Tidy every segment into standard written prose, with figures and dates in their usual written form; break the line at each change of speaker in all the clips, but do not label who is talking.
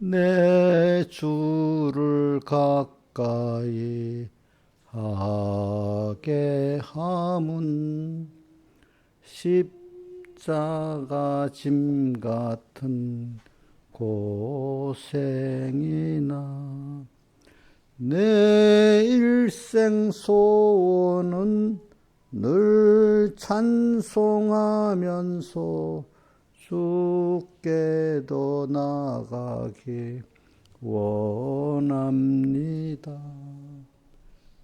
내 주를 가까이 하게 함은 십자가 짐 같은 고생이나 내 일생 소원은 늘 찬송하면서 주께도 나가기 원합니다.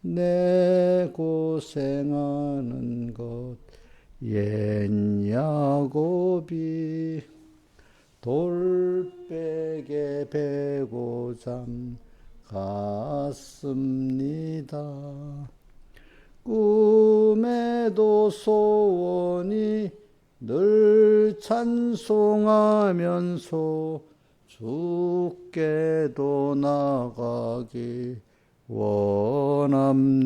내 고생하는 것 옛 야곱이 돌베개 베고 잠갔습니다. 꿈에도 소원이 늘 찬송하면서 주께도 나가기 원합니다.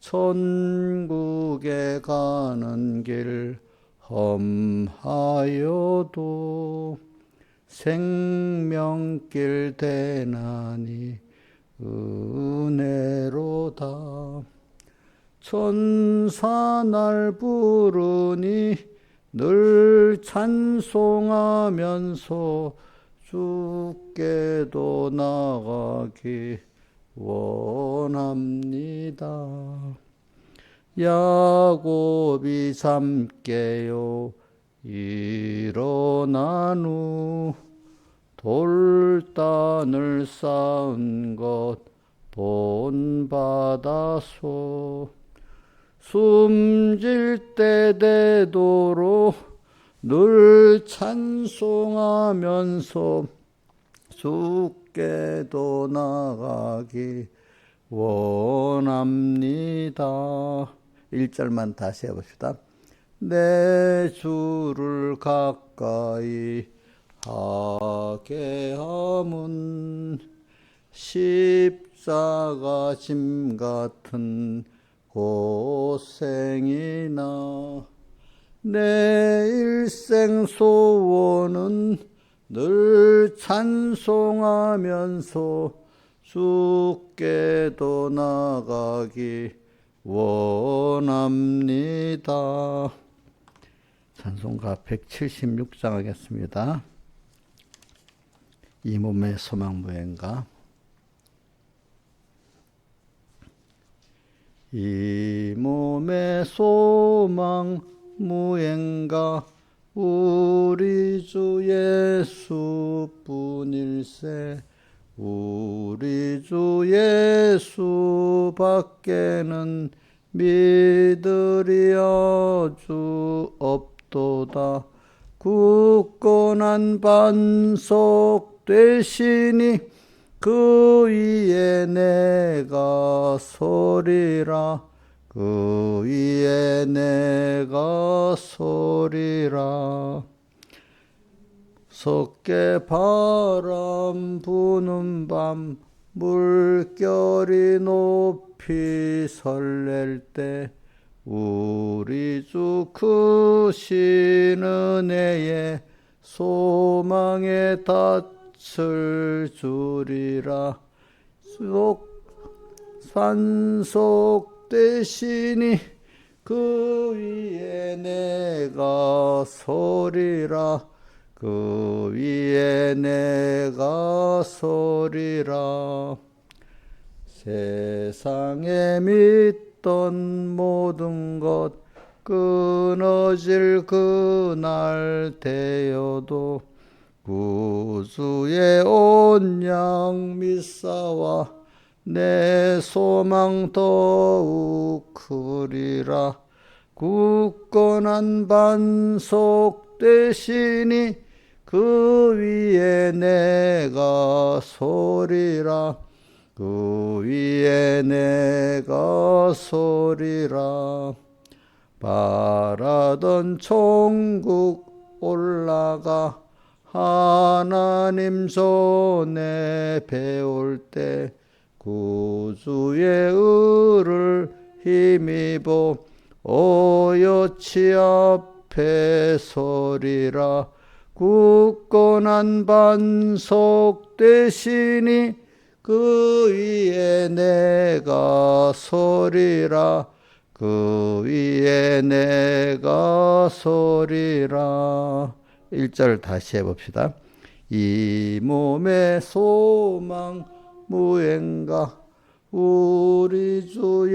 천국에 가는 길 험하여도 생명길 대나니 은혜로다. 천사 날 부르니 늘 찬송하면서 주께도 나가기 원합니다. 야곱이 잠 깨어 일어난 후 돌단을 쌓은 것 본받아서 숨질 때 되도록 늘 찬송하면서 주께도 나가기 원합니다. 1절만 다시 해봅시다. 내 주를 가까이 하게 함은 십자가 짐 같은 고생이나 내 일생 소원은 늘 찬송하면서 주께도 나가기 원합니다. 찬송가 176장 하겠습니다. 이 몸의 소망 무행가. 이 몸의 소망 무행가 우리 주 예수뿐일세. 우리 주 예수 밖에는 믿으리여 주 없도다. 굳건한 반석 되시니 그 위에 내가 서리라. 그 위에 내가 서리라. 석계 바람 부는 밤 물결이 높이 설렐 때 우리 주 크신 은혜에 소망에 닻을 주리라. 산속 되시니 그 위에 내가 서리라. 그 위에 내가 서리라. 세상에 믿던 모든 것 끊어질 그날 되어도 구주의 온양 믿사와 내 소망 더욱 크리라. 굳건한 반석 되시니 그 위에 내가 서리라. 그 위에 내가 서리라. 바라던 천국 올라가 하나님 손에 배울 때 구주의 의를 힘입어 오여치 앞에 서리라. 굳건한 반석 되시니 그 위에 내가 서리라. 그 위에 내가 서리라. 1절 다시 해봅시다. 이 몸의 소망 무행가 우리 주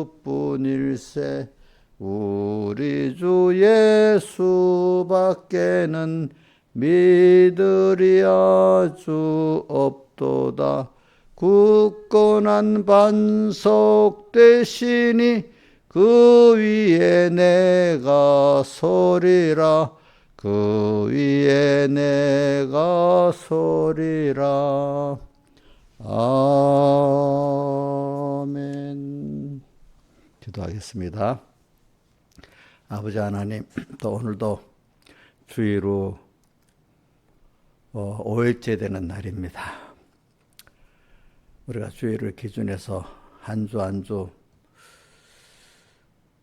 예수뿐일세. 우리 주 예수밖에는 믿으리 아주 없도다. 굳건한 반석 되시니 그 위에 내가 서리라. 그 위에 내가 서리라. 아멘. 기도하겠습니다. 아버지 하나님, 또 오늘도 주의로 5일째 되는 날입니다. 우리가 주의를 기준해서 한 주 한 주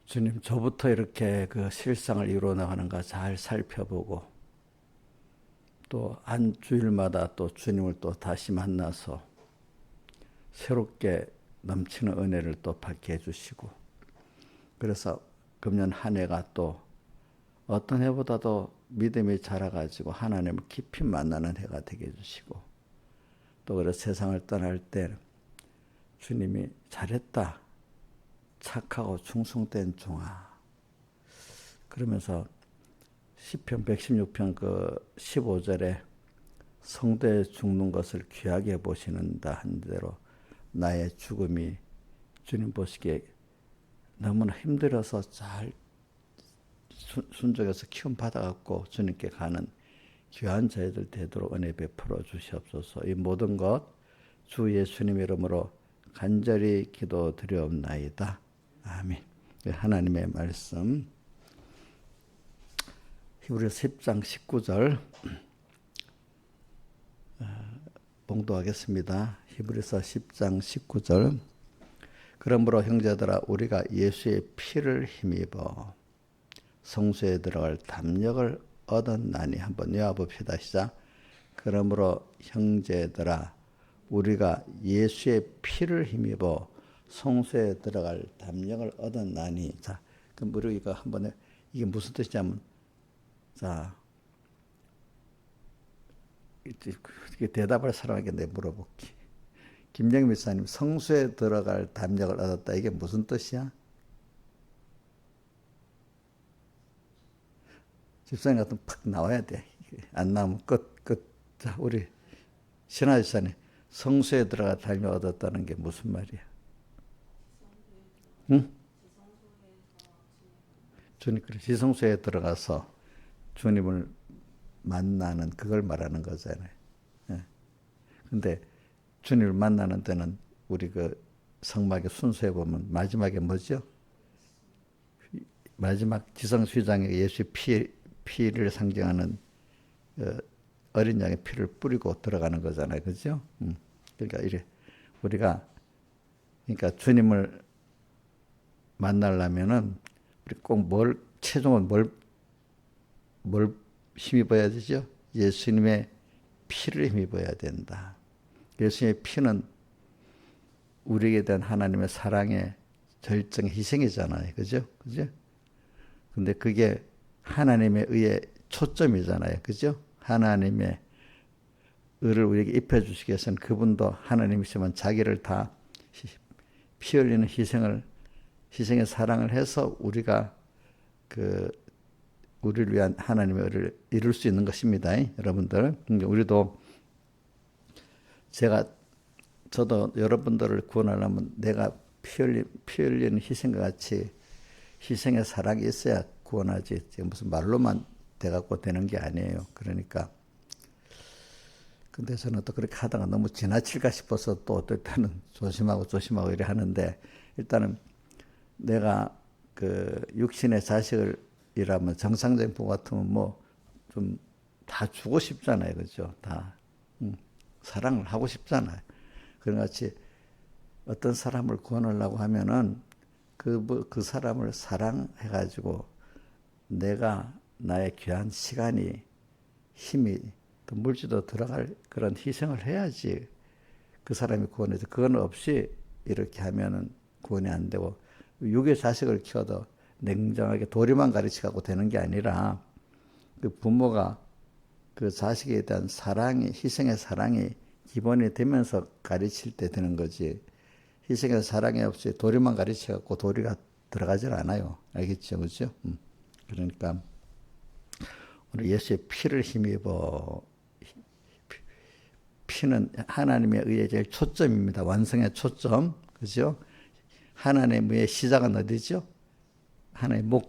주님 저부터 이렇게 그 실상을 이루어 나가는가 잘 살펴보고 또 한 주일마다 또 주님을 또 다시 만나서 새롭게 넘치는 은혜를 또 받게 해주시고, 그래서 금년 한 해가 또 어떤 해보다도 믿음이 자라가지고 하나님을 깊이 만나는 해가 되게 해주시고, 또 그래서 세상을 떠날 때 주님이 잘했다, 착하고 충성된 종아, 그러면서 시편 116편 그 15절에 성도에 죽는 것을 귀하게 보시는다 한 대로 나의 죽음이 주님 보시기에 너무나 힘들어서 잘 순종해서 키움 받아갖고 주님께 가는 귀한 저희들 되도록 은혜 베풀어 주시옵소서. 이 모든 것 주 예수님 이름으로 간절히 기도드리옵나이다. 아멘. 하나님의 말씀 히브리서 10장 19절 봉독하겠습니다. 히브리서 10장 19절. 그러므로 형제들아 우리가 예수의 피를 힘입어 성소에 들어갈 담력을 얻었나니. 한번 외워봅시다. 시작. 그러므로 형제들아 우리가 예수의 피를 힘입어 성소에 들어갈 담력을 얻었나니. 자, 그럼 우리가 한번 이게 무슨 뜻이냐면, 자, 이게 대답할 사람에게 내 물어볼게. 김정희 목사님, 성소에 들어갈 담력을 얻었다. 이게 무슨 뜻이야? 집사님 같으면 팍 나와야 돼. 안 나오면 끝. 자, 우리 신하 집사님, 성소에 들어갈 담력 얻었다는 게 무슨 말이야? 응? 주님, 지성소에 들어가서 주님을 만나는 그걸 말하는 거잖아요. 근데 주님을 만나는 때는 우리 그 성막의 순서에 보면 마지막에 뭐죠? 마지막 지성수장에 예수의 피를 상징하는 어린 양의 피를 뿌리고 들어가는 거잖아요. 그죠? 그러니까 이래 우리가 그러니까 주님을 만나려면은 우리 꼭 최종은 뭘 힘입어야 되죠? 예수님의 피를 힘입어야 된다. 예수님의 피는 우리에게 대한 하나님의 사랑의 절정의 희생이잖아요. 그죠? 근데 그게 하나님에 의해 초점이잖아요. 그죠? 하나님의 의를 우리에게 입혀주시기 위해서는 그분도 하나님이시지만 자기를 다 피 흘리는 희생의 사랑을 해서 우리가 우리를 위한 하나님의 의를 이룰 수 있는 것입니다. 여러분들. 우리도 저도 여러분들을 구원하려면 내가 피 흘리는 희생과 같이 희생의 사랑이 있어야 구원하지. 무슨 말로만 돼갖고 되는 게 아니에요. 그러니까. 근데 저는 또 그렇게 하다가 너무 지나칠까 싶어서 또 어떨 때는 조심하고 이래 하는데, 일단은 내가 그 육신의 자식이라면 정상적인 부모 같으면 뭐 좀 다 주고 싶잖아요. 그죠? 다. 사랑을 하고 싶잖아요. 그런 같이 어떤 사람을 구원하려고 하면은 그 사람을 사랑해가지고 내가 나의 귀한 시간이, 힘이, 또 물질도 들어갈 그런 희생을 해야지 그 사람이 구원해서, 그건 없이 이렇게 하면은 구원이 안 되고, 육의 자식을 키워도 냉정하게 도리만 가르치고 되는 게 아니라, 그 부모가 그 자식에 대한 사랑이, 희생의 사랑이 기본이 되면서 가르칠 때 되는 거지, 희생의 사랑이 없이 도리만 가르쳐갖고 도리가 들어가질 않아요. 알겠죠? 그죠? 그러니까 우리 예수의 피를 힘입어, 피는 하나님에 의해 제일 초점입니다. 완성의 초점. 그죠? 하나님의 시작은 어디죠? 하나님의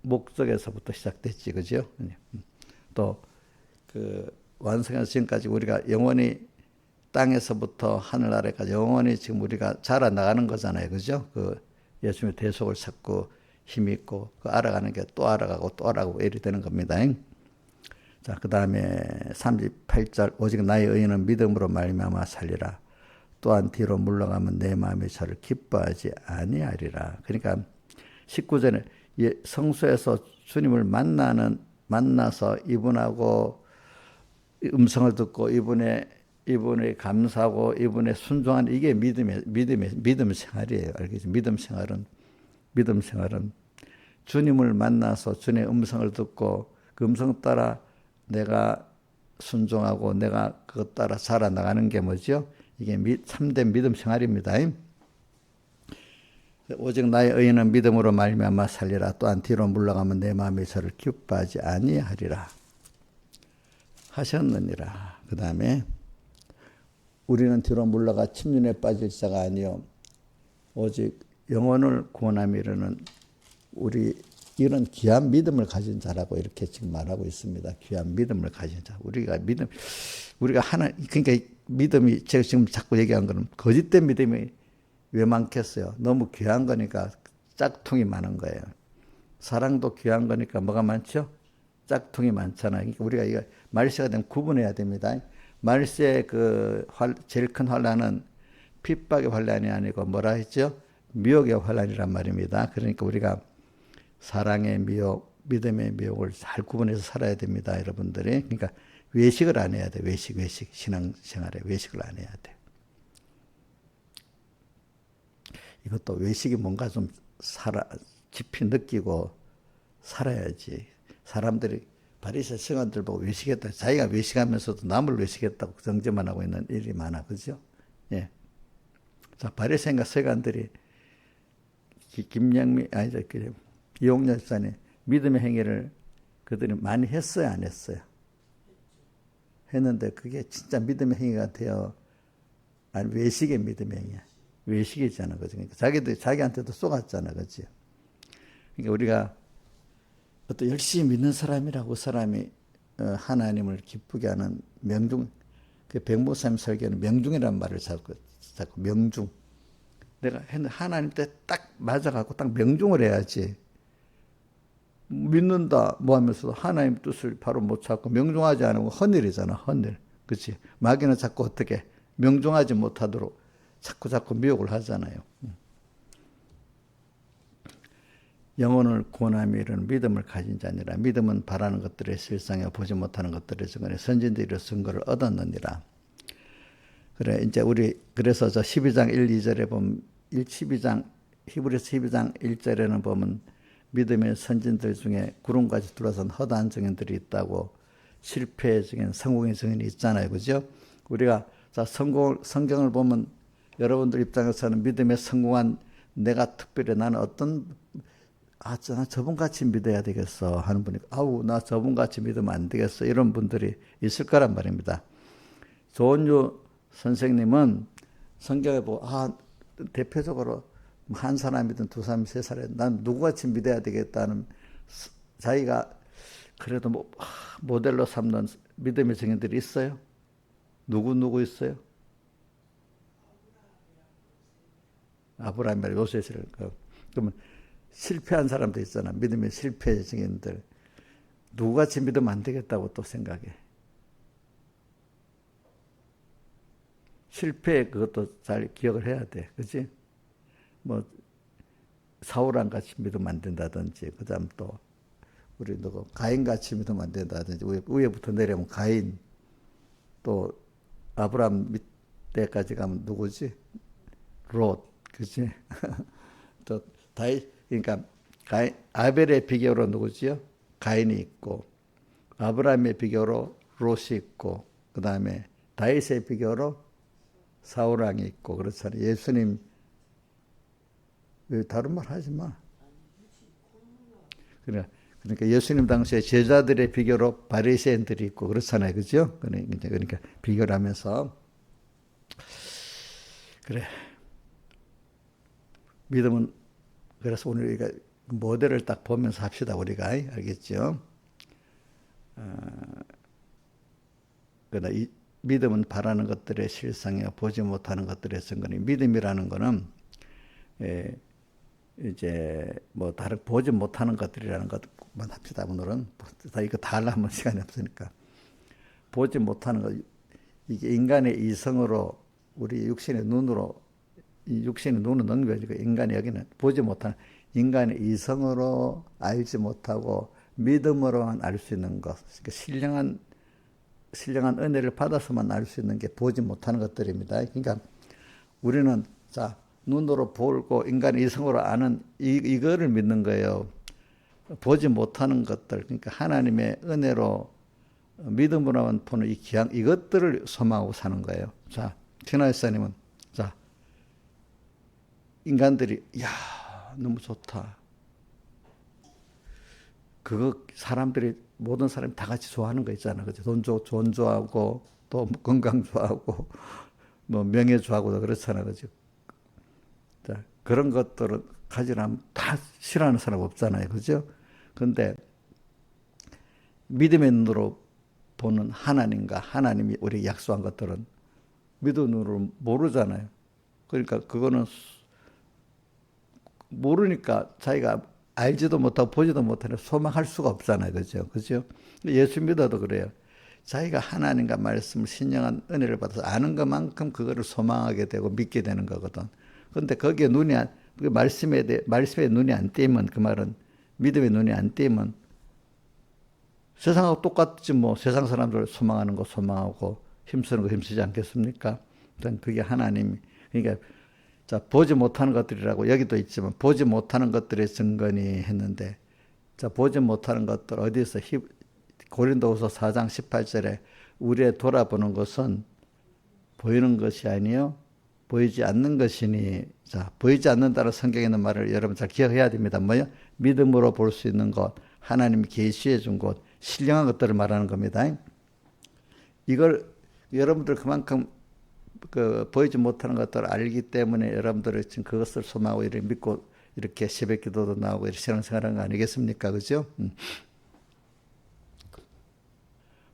목적에서부터 시작됐지. 그죠? 또, 완성에서 지금까지 우리가 영원히 땅에서부터 하늘나라까지 영원히 지금 우리가 자라나가는 거잖아요. 그죠? 예수님의 대속을 찾고 힘있고, 알아가는 게 또 알아가고 또 알아가고 이렇게 되는 겁니다. 자, 그 다음에 38절, 오직 나의 의인은 믿음으로 말미암아 살리라. 또한 뒤로 물러가면 내 마음이 저를 기뻐하지 아니하리라. 그러니까 19절에 성소에서 주님을 만나서 이분하고 음성을 듣고 이분의 감사하고 이분의 순종하는, 이게 믿음 생활이에요. 알겠죠? 믿음 생활은 주님을 만나서 주님의 음성을 듣고 그 음성 따라 내가 순종하고 내가 그것 따라 살아나가는 게 뭐죠? 이게 참된 믿음 생활입니다. 오직 나의 의인은 믿음으로 말미암아 살리라. 또한 뒤로 물러가면 내 마음이 저를 기뻐하지 아니하리라 하셨느니라. 그 다음에 우리는 뒤로 물러가 침륜에 빠질 자가 아니요 오직 영혼을 구원함에 이르는 우리 이런 귀한 믿음을 가진 자라고 이렇게 지금 말하고 있습니다. 귀한 믿음을 가진 자. 우리가 그러니까 믿음이, 제가 지금 자꾸 얘기한 거는 거짓된 믿음이 왜 많겠어요? 너무 귀한 거니까 짝퉁이 많은 거예요. 사랑도 귀한 거니까 뭐가 많죠? 짝퉁이 많잖아요. 그러니까 우리가 이거 말세가 되면 구분해야 됩니다. 말세의 제일 큰 환란은 핍박의 환란이 아니고 뭐라 했죠? 미혹의 환란이란 말입니다. 그러니까 우리가 사랑의 미혹, 믿음의 미혹을 잘 구분해서 살아야 됩니다, 여러분들이. 그러니까 외식을 안 해야 돼. 외식. 신앙생활에 외식을 안 해야 돼. 이것도 외식이 뭔가 좀 깊이 느끼고 살아야지. 사람들이 바리새 성안들 보고 외식했다. 자기가 외식하면서도 남을 외식했다고 정죄만 하고 있는 일이 많아. 그죠? 예. 자, 바리새인과 서간들이 이용렬 집사님 믿음의 행위를 그들이 많이 했어요, 안 했어요? 했는데 그게 진짜 믿음의 행위가 되어, 아니 외식의 믿음의 행위야. 외식이잖아, 그죠? 그러니까 자기한테도 쏘갔잖아, 그지? 그러니까 우리가 또 열심히 믿는 사람이라고 사람이 하나님을 기쁘게 하는 명중, 그 백목사님 설교는 명중이라는 말을 자꾸 명중. 내가 하나님 때 딱 맞아갖고 딱 명중을 해야지. 믿는다 뭐 하면서도 하나님 뜻을 바로 못 찾고 명중하지 않으면 헌일이잖아, 헌일. 그렇지? 마귀는 자꾸 어떻게 명중하지 못하도록 자꾸 미혹을 하잖아요. 영혼을 구원함이 이르는 믿음을 가진 자니라. 믿음은 바라는 것들의 실상에 보지 못하는 것들의 증거에 선진들의 증거를 얻었느니라. 그래, 이제 그래서 저 12장 1, 2절에 보면, 히브리서 12장 1절에는 보면 믿음의 선진들 중에 구름까지 둘러선 허다한 증인들이 있다고, 실패의 증인, 성공의 증인이 있잖아요. 그죠? 우리가 성경을 보면 여러분들 입장에서는 믿음에 성공한 내가 특별히 나는 나 저분같이 믿어야 되겠어 하는 분이, 나 저분같이 믿으면 안 되겠어 이런 분들이 있을 거란 말입니다. 조은유 선생님은 성경에 보고 대표적으로 한 사람이든 두 사람, 세 사람, 난 누구같이 믿어야 되겠다는, 자기가 그래도 모델로 삼는 믿음의 증인들이 있어요? 누구 있어요? 아브라함이나 요셉을. 그러면 실패한 사람도 있잖아. 믿음의 실패의 증인들. 누구같이 믿으면 안 되겠다고 또 생각해. 실패 그것도 잘 기억을 해야 돼. 그치? 사울왕 같이 믿으면 안 된다든지, 그 다음 또 우리 누구 가인같이 믿으면 안 된다든지 위에부터 내려오면 가인 또 아브라함 밑에까지 가면 누구지? 롯 그지? 또 다이 그러니까 아벨의 비교로 누구지요? 가인이 있고 아브라함의 비교로 롯이 있고 그 다음에 다윗의 비교로 사울 왕이 있고 그렇잖아요. 예수님 왜 다른 말 하지 마. 그러니까 예수님 당시에 제자들의 비교로 바리새인들이 있고 그렇잖아요. 그죠? 그러니까 비교를 하면서 그래. 믿음은 그래서 오늘 우리가 모델을 딱 보면서 합시다. 우리가 알겠죠? 그러나 이 믿음은 바라는 것들의 실상이요 보지 못하는 것들의 증거니 믿음이라는 거는 이제 뭐 다른 보지 못하는 것들이라는 것만 합시다. 오늘은 다 이거 다 하려면 시간이 없으니까 보지 못하는 것 이게 인간의 이성으로 우리 육신의 눈으로 이 육신의 눈은 능별이고 인간이 여기는 보지 못하는 인간의 이성으로 알지 못하고 믿음으로만 알 수 있는 것 그러니까 신령한 은혜를 받아서만 알 수 있는 게 보지 못하는 것들입니다. 그러니까 우리는 자 눈으로 보고 인간의 이성으로 아는 이거를 믿는 거예요. 보지 못하는 것들 그러니까 하나님의 은혜로 믿음으로만 보는 이 귀한 이것들을 소망하고 사는 거예요. 자 티나이사님은 자 인간들이 야 너무 좋다. 그거 사람들이 모든 사람이 다 같이 좋아하는 거 있잖아. 그죠? 돈 좋아하고 또 건강 좋아하고 뭐 명예 좋아하고 그렇잖아. 그죠? 자, 그런 것들은 가지라면 다 싫어하는 사람 없잖아요. 그죠? 근데 믿음의 눈으로 보는 하나님과 하나님이 우리 약속한 것들은 믿음으로 모르잖아요. 그러니까 그거는 모르니까 자기가 알지도 못하고 보지도 못하는 소망할 수가 없잖아요. 그죠? 그죠? 예수 믿어도 그래요. 자기가 하나님과 말씀을 신령한 은혜를 받아서 아는 것만큼 그거를 소망하게 되고 믿게 되는 거거든. 근데 거기에 말씀에 눈이 안 띄면 그 말은 믿음의 눈이 안 띄면 세상하고 똑같지 뭐 세상 사람들 소망하는 거 소망하고 힘쓰는 거 힘쓰지 않겠습니까? 일단 그게 하나님이 그러니까 자 보지 못하는 것들이라고 여기도 있지만 보지 못하는 것들의 증거니 했는데 자 보지 못하는 것들 어디서 고린도후서 4장 18절에 우리의 돌아보는 것은 보이는 것이 아니요 보이지 않는 것이니 자 보이지 않는다는 성경에 있는 말을 여러분 잘 기억해야 됩니다. 뭐요? 믿음으로 볼 수 있는 것 하나님이 계시해 준 것 신령한 것들을 말하는 겁니다. 이걸 여러분들 그만큼 보이지 못하는 것들을 알기 때문에 여러분들이 지금 그것을 소망하고 이렇게 믿고 이렇게 새벽 기도도 나오고 이렇게 신앙생활하는 거 아니겠습니까? 그죠?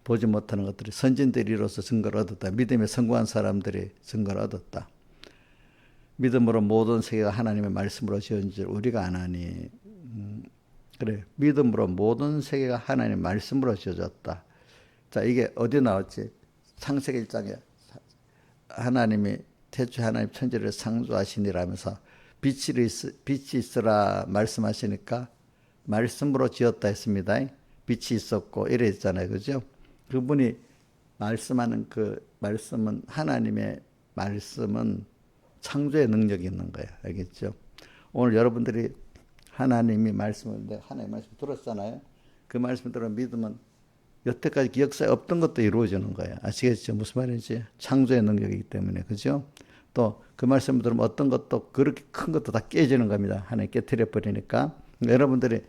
보지 못하는 것들이 선진들이로서 증거를 얻었다. 믿음에 성공한 사람들이 증거를 얻었다. 믿음으로 모든 세계가 하나님의 말씀으로 지은 줄 우리가 안 하니 그래 믿음으로 모든 세계가 하나님의 말씀으로 지어졌다. 자 이게 어디 나왔지? 창세기 1장에 하나님이 태초에 하나님 천지를 창조하시니라면서 빛이 있으라 말씀하시니까 말씀으로 지었다 했습니다. 빛이 있었고 이래 있잖아요. 그죠? 그분이 말씀하는 그 말씀은 하나님의 말씀은 창조의 능력이 있는 거예요. 알겠죠? 오늘 여러분들이 하나님이 하나님의 말씀 들었잖아요. 그 말씀 들어 믿으면 여태까지 역사에 없던 것도 이루어지는 거예요. 아시겠죠? 무슨 말인지? 창조의 능력이기 때문에. 그죠? 또 그 말씀을 들으면 어떤 것도 그렇게 큰 것도 다 깨지는 겁니다. 하나님 깨뜨려 버리니까. 여러분들이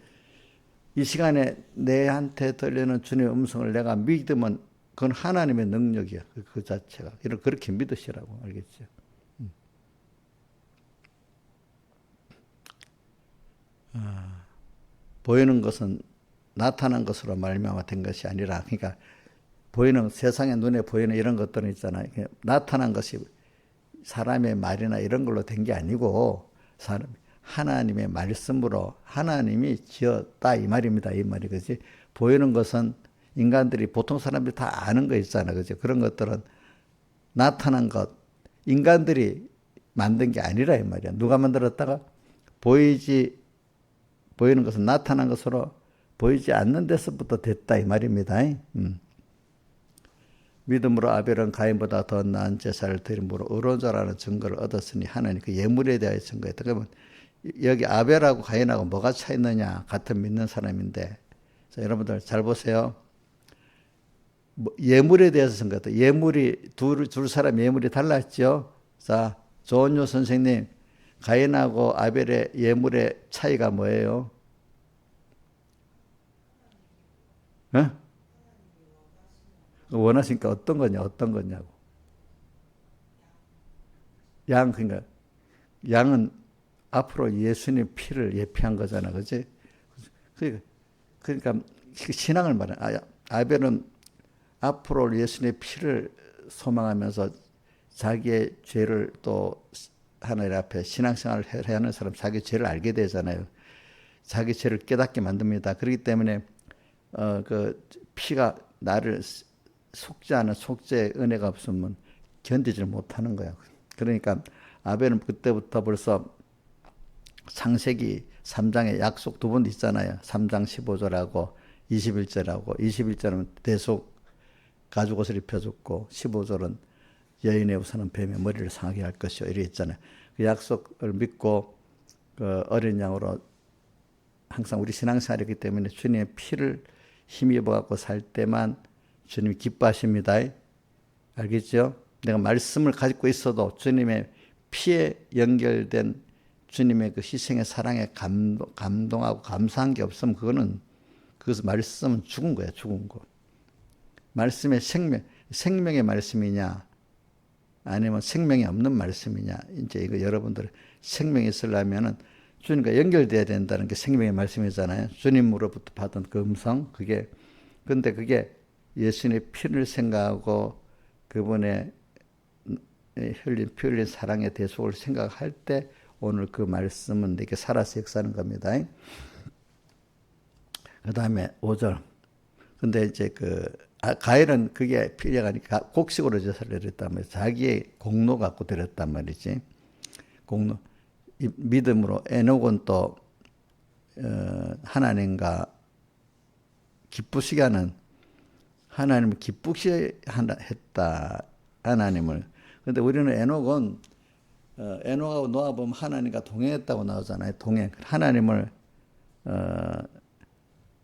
이 시간에 내한테 들리는 주님의 음성을 내가 믿으면 그건 하나님의 능력이야. 그 자체가. 그렇게 믿으시라고. 알겠죠? 보이는 것은 나타난 것으로 말미암아 된 것이 아니라 그러니까 보이는 세상의 눈에 보이는 이런 것들은 있잖아요. 나타난 것이 사람의 말이나 이런 걸로 된 게 아니고 하나님의 말씀으로 하나님이 지었다 이 말입니다. 이 말이 그지. 보이는 것은 인간들이 보통 사람들이 다 아는 거 있잖아요. 그죠. 그런 것들은 나타난 것 인간들이 만든 게 아니라 이 말이야. 누가 만들었다가 보이는 것은 나타난 것으로 보이지 않는 데서부터 됐다 이 말입니다. 믿음으로 아벨은 가인보다 더 나은 제사를 드림으로 의로운 자라는 증거를 얻었으니 하나님 그 예물에 대하여 증거했다. 그러면 여기 아벨하고 가인하고 뭐가 차이느냐? 같은 믿는 사람인데, 자, 여러분들 잘 보세요. 예물에 대해서 증거했다. 예물이 둘 사람 예물이 달랐죠. 자, 조은유 선생님, 가인하고 아벨의 예물의 차이가 뭐예요? 어? 원하시니까 어떤 거냐, 어떤 거냐고. 그러니까 양은 앞으로 예수님 피를 예표한 거잖아, 그지? 그러니까 신앙을 말해. 아벨은 앞으로 예수님의 피를 소망하면서 자기의 죄를 또 하나님 앞에 신앙생활을 해야 하는 사람 자기 죄를 알게 되잖아요. 자기 죄를 깨닫게 만듭니다. 그렇기 때문에 그 피가 나를 속지 않은 속죄의 은혜가 없으면 견디질 못하는 거야. 그러니까 아벨은 그때부터 벌써 창세기 3장에 약속 두 번 있잖아요. 3장 15절하고 21절하고 21절은 대속 가죽옷을 입혀줬고 15절은 여인의 우선은 뱀의 머리를 상하게 할 것이요 이래 있잖아요. 그 약속을 믿고 그 어린 양으로 항상 우리 신앙생활이기 때문에 주님의 피를 힘입어 갖고 살 때만 주님이 기뻐하십니다. 알겠죠? 내가 말씀을 가지고 있어도 주님의 피에 연결된 주님의 그 희생의 사랑에 감동하고 감사한 게 없으면 그것은 말씀은 죽은 거야, 죽은 거. 말씀의 생명의 말씀이냐, 아니면 생명이 없는 말씀이냐. 이제 이거 여러분들 생명이 있으려면은 주님과 연결돼야 된다는 게 생명의 말씀이잖아요. 주님으로부터 받은 그 음성, 근데 그게 예수님의 피를 생각하고 그분의 피 흘린 사랑의 대속을 생각할 때 오늘 그 말씀은 내게 살아서 역사하는 겁니다. 그 다음에 5절. 근데 이제 가인은 그게 필요하니까 곡식으로 제사를 드렸단 말이지. 자기의 공로 갖고 드렸단 말이지. 공로. 믿음으로 에녹은 또 하나님과 기쁘시게 하는 하나님을 기쁘시게 했다. 하나님을. 근데 우리는 에녹은 에녹하고 노아 보면 하나님과 동행했다고 나오잖아요. 동행.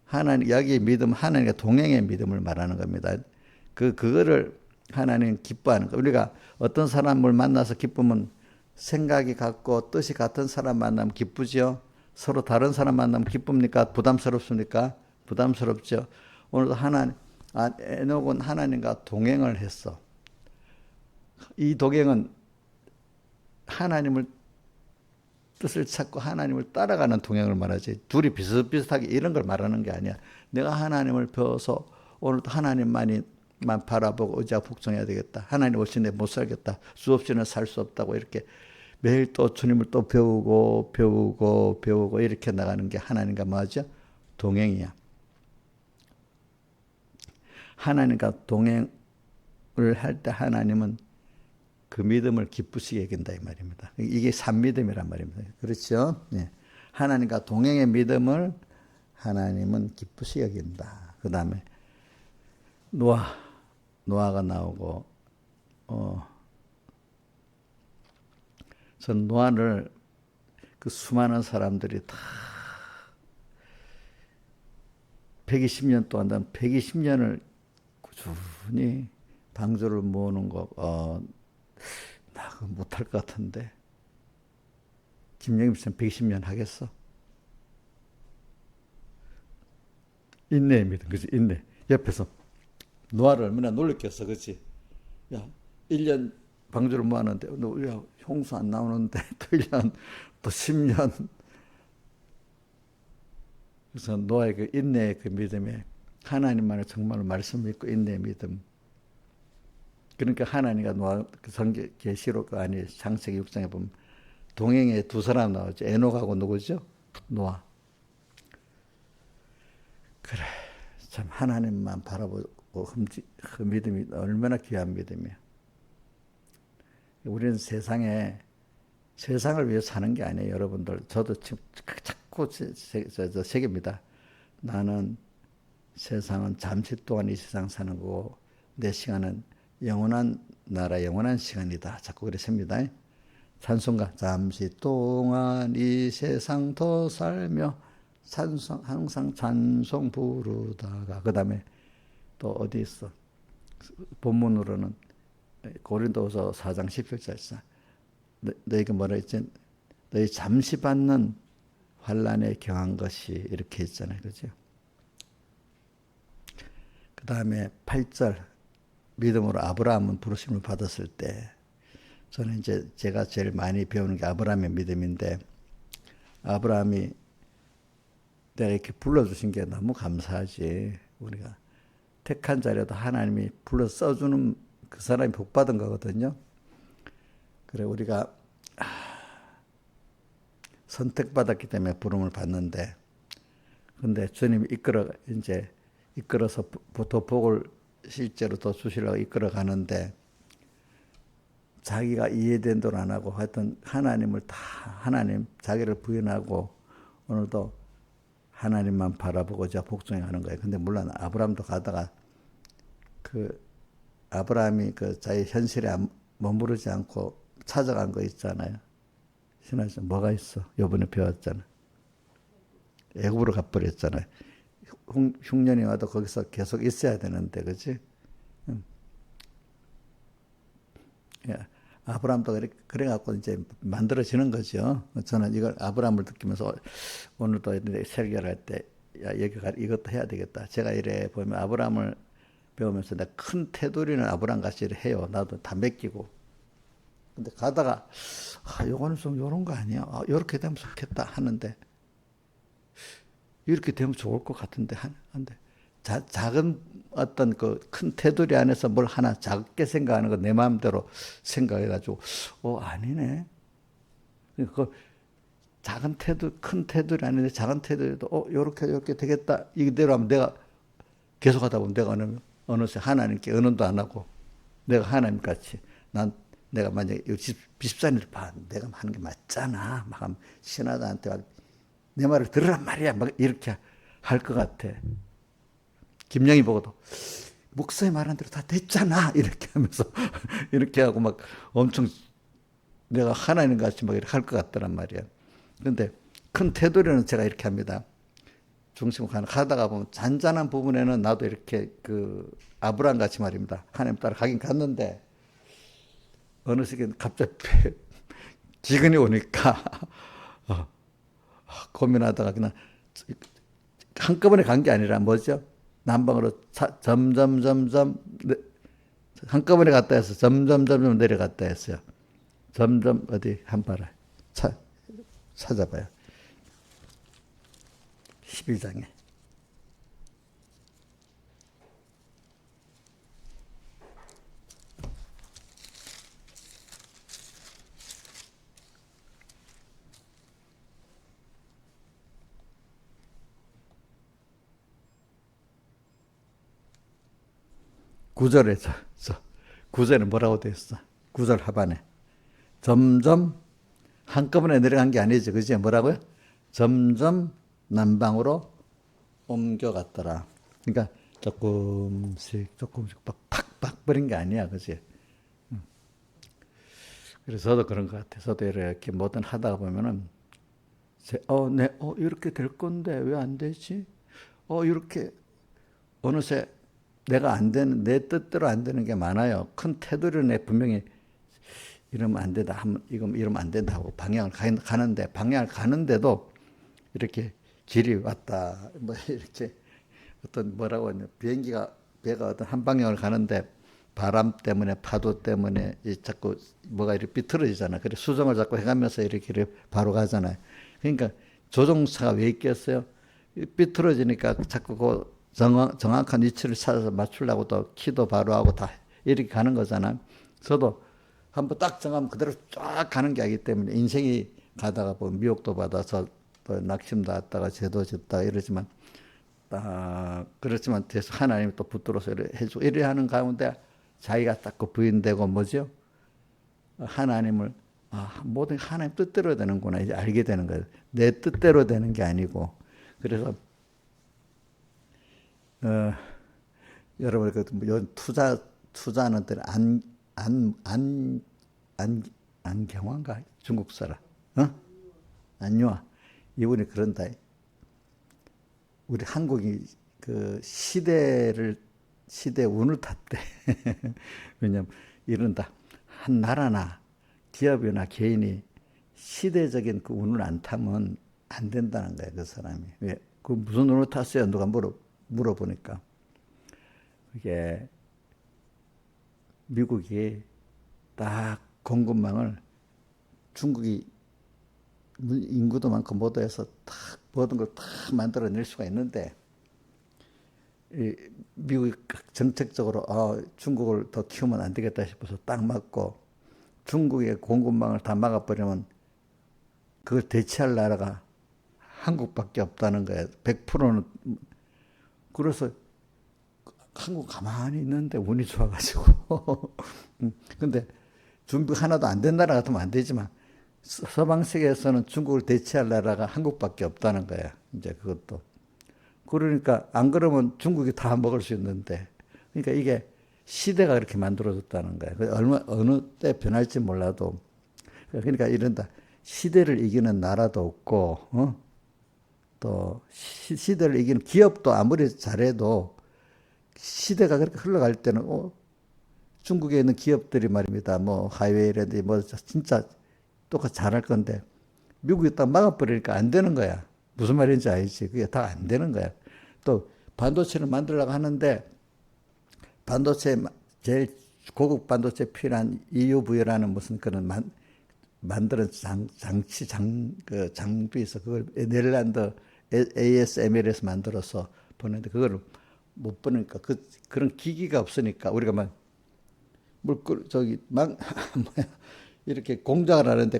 하나님 여기 믿음 하나님과 동행의 믿음을 말하는 겁니다. 그거를 하나님 기뻐하는 거. 우리가 어떤 사람을 만나서 기쁘면 생각이 같고 뜻이 같은 사람 만나면 기쁘죠. 서로 다른 사람 만나면 기쁩니까? 부담스럽습니까? 부담스럽죠. 오늘도 에녹은 하나님과 동행을 했어. 이 동행은 하나님을 뜻을 찾고 하나님을 따라가는 동행을 말하지. 둘이 비슷비슷하게 이런 걸 말하는 게 아니야. 내가 하나님을 배워서 오늘도 하나님만 바라보고 의지하고 복종해야 되겠다. 하나님 없이 내 못 살겠다. 주 없이는 살 수 없다고 이렇게 매일 또 주님을 또 배우고 이렇게 나가는 게 하나님과 뭐죠? 동행이야. 하나님과 동행을 할 때 하나님은 그 믿음을 기쁘시게 여긴다 이 말입니다. 이게 산믿음이란 말입니다. 그렇죠? 네. 하나님과 동행의 믿음을 하나님은 기쁘시게 여긴다. 그 다음에 노아가 나오고 전 노아를 그 수많은 사람들이 다 120년 동안 120년을 꾸준히 방주를 모으는 거 나 그거 못할 것 같은데 김영임 씨는 120년 하겠어? 인내의 믿음, 그치? 인내. 옆에서 노아를 얼마나 놀랬겠어, 그치? 야, 1년 방주를 모았는데, 야, 홍수 안 나오는데, 또 1년, 또 10년. 그래서 노아의 그 인내의 그 믿음에 하나님만을 정말로 말씀 믿고 인내의 믿음. 그러니까 하나님과 노아, 그 계시록 아니 창세기 6장에 보면 동행에 두 사람 나오죠. 에녹하고 누구죠? 노아. 그래, 참 하나님만 바라보고 그 믿음이 얼마나 귀한 믿음이야. 우리는 세상을 위해서 사는 게 아니에요, 여러분들. 저도 지금 자꾸 새깁니다. 나는 세상은 잠시 동안 이 세상 사는 거고 내 시간은 영원한 나라 영원한 시간이다. 자꾸 그랬습니다. 찬송가 잠시 동안 이 세상 더 살며 찬송 항상 찬송 부르다가 그 다음에 또 어디 있어? 본문으로는 고린도후서 4장 10절자 너희가 뭐라 했지? 너희 잠시 받는 환난에 경한 것이 이렇게 있잖아요. 그죠? 그 다음에 8절 믿음으로 아브라함은 부르심을 받았을 때 저는 이제 제가 제일 많이 배우는 게 아브라함의 믿음인데 아브라함이 내가 이렇게 불러주신 게 너무 감사하지. 우리가 택한 자리라도 하나님이 불러 써주는 그 사람이 복받은 거거든요. 그래 우리가 선택받았기 때문에 부름을 받는데 근데 주님이 이끌어서 더 복을 실제로 더 주시려고 이끌어 가는데 자기가 이해된 대로 안 하고 하여튼 하나님 자기를 부인하고 오늘도 하나님만 바라보고자 복종해 가는 거예요. 근데 물론 아브라함도 가다가 아브라함이 자기 현실에 머무르지 않고 찾아간 거 있잖아요. 신화에서 뭐가 있어? 요번에 배웠잖아. 애굽으로 가버렸잖아요. 흉년이 와도 거기서 계속 있어야 되는데, 그렇지? 예. 아브라함도 그래갖고 이제 만들어지는 거죠. 저는 이걸 아브라함을 느끼면서 오늘도 설교를 할 때, 야, 이것도 해야 되겠다. 제가 이래 보면 아브라함을 배우면서 내가 큰 테두리는 아브라함 같이 해요. 나도 다 맡기고. 근데 가다가, 요거는 좀 요런 거 아니야? 요렇게 되면 좋겠다 하는데, 이렇게 되면 좋을 것 같은데, 한데. 작은 어떤 큰 테두리 안에서 뭘 하나 작게 생각하는 거 내 마음대로 생각해가지고, 아니네. 그 큰 테두리 아닌데 작은 테두리도, 요렇게 되겠다. 이대로 하면 내가 계속 하다 보면 내가 어느새 하나님께 언언도 안 하고, 내가 하나님 같이, 내가 만약에 비십사일을 봐. 내가 하는 게 맞잖아. 막 하면 신하들한테 내 말을 들으란 말이야. 막 이렇게 할 것 같아. 김영희 보고도 목사의 말한 대로 다 됐잖아 이렇게 하면서 이렇게 하고 막 엄청 내가 하나님 같이 막 이렇게 할 것 같더란 말이야. 그런데 큰 테두리는 제가 이렇게 합니다. 중심을 가다가 보면 잔잔한 부분에는 나도 이렇게 아브라함 같이 말입니다. 하나님 따라 가긴 갔는데 어느 시기에 갑자기 기근이 오니까 고민하다가 그냥 한꺼번에 간 게 아니라 뭐죠? 남방으로 점점 한꺼번에 갔다 해서 점점 내려갔다 했어요. 점점 어디 한바라 찾아봐요. 11장에. 구절에서 구절은 뭐라고 되어 있어? 구절 하반에 점점 한꺼번에 내려간 게 아니죠. 그지? 뭐라고요? 점점 남방으로 옮겨갔더라. 그러니까 조금씩 팍팍 버린 게 아니야. 그지? 그래서 저도 그런 것 같아요. 저도 이렇게 뭐든 하다가 보면은 이렇게 될 건데 왜 안 되지? 이렇게 어느새 내가 내 뜻대로 안 되는 게 많아요. 큰 테두리는 분명히 이러면 안 된다. 이러면 안 된다 하고 방향을 가는데도 이렇게 길이 왔다. 뭐 이렇게 뭐라고 하냐. 배가 어떤 한 방향을 가는데 바람 때문에 파도 때문에 자꾸 뭐가 이렇게 삐뚤어지잖아. 그래 수정을 자꾸 해가면서 이렇게 바로 가잖아요. 그러니까 조종사가 왜 있겠어요? 삐뚤어지니까 자꾸 정확한 위치를 찾아서 맞추려고 또 키도 바로 하고 다 이렇게 가는 거잖아. 저도 한번 딱 정하면 그대로 쫙 가는 게 아니기 때문에 인생이 가다가 보면 미혹도 받아서 또 낙심도 왔다가 죄도 짓다가 이러지만 그렇지만 뒤에서 하나님이 또 붙들어서 해주고 이래 하는 가운데 자기가 딱 부인되고 뭐죠? 하나님을 모든 하나님 뜻대로 되는구나 이제 알게 되는 거예요. 내 뜻대로 되는 게 아니고 그래서 어, 여러분 그 투자는 안 안경화인가 중국 사람, 어? 안유아 이분이 그런다. 우리 한국이 그 시대 운을 탔대. 왜냐면 이런다. 한 나라나 기업이나 개인이 시대적인 그 운을 안 타면 안 된다는 거야, 그 사람이. 왜? 그 무슨 운을 탔어요? 누가 물어보니까. 그게 미국이 딱 공급망을 중국이 인구도 많고 뭐도 해서 딱 모든 걸 다 만들어낼 수가 있는데 이 미국이 정책적으로 중국을 더 키우면 안 되겠다 싶어서 딱 막고 중국의 공급망을 다 막아버리면 그걸 대체할 나라가 한국밖에 없다는 거예요. 100%는. 그래서 한국 가만히 있는데 운이 좋아가지고. 근데 준비 하나도 안 된 나라 같으면 안 되지만 서방 세계에서는 중국을 대체할 나라가 한국밖에 없다는 거야. 이제 그것도. 그러니까 안 그러면 중국이 다 먹을 수 있는데. 그러니까 이게 시대가 그렇게 만들어졌다는 거야. 어느 때 변할지 몰라도. 그러니까 이런다. 시대를 이기는 나라도 없고, 또 시대를 이기는 기업도 아무리 잘해도 시대가 그렇게 흘러갈 때는 중국에 있는 기업들이 말입니다. 뭐 하이웨이라든지 뭐 진짜 똑같이 잘할 건데 미국이 딱 막아버리니까 안 되는 거야. 무슨 말인지 알지? 그게 다 안 되는 거야. 또 반도체를 만들려고 하는데 반도체 제일 고급 반도체 필요한 EUV라는 무슨 그런 만드는 그 장비 있어. 그걸 네덜란드 ASML에서 만들어서 보내는데 그걸 못 보니까 그런 기기가 없으니까 우리가 막 이렇게 공작을 하는데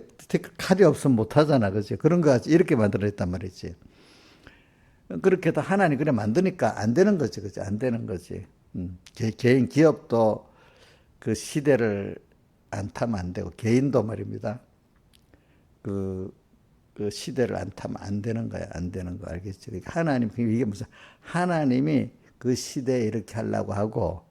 칼이 없으면 못 하잖아. 그지? 그런 거 같이 이렇게 만들어냈단 말이지. 그렇게 다 하나님 그래 만드니까 안 되는 거지. 그지? 안 되는 거지. 개인 기업도 그 시대를 안 타면 안 되고 개인도 말입니다. 그, 그 시대를 안 타면 안 되는 거야. 안 되는 거 알겠지? 그러니까 이게 무슨 하나님이 그 시대에 이렇게 하려고 하고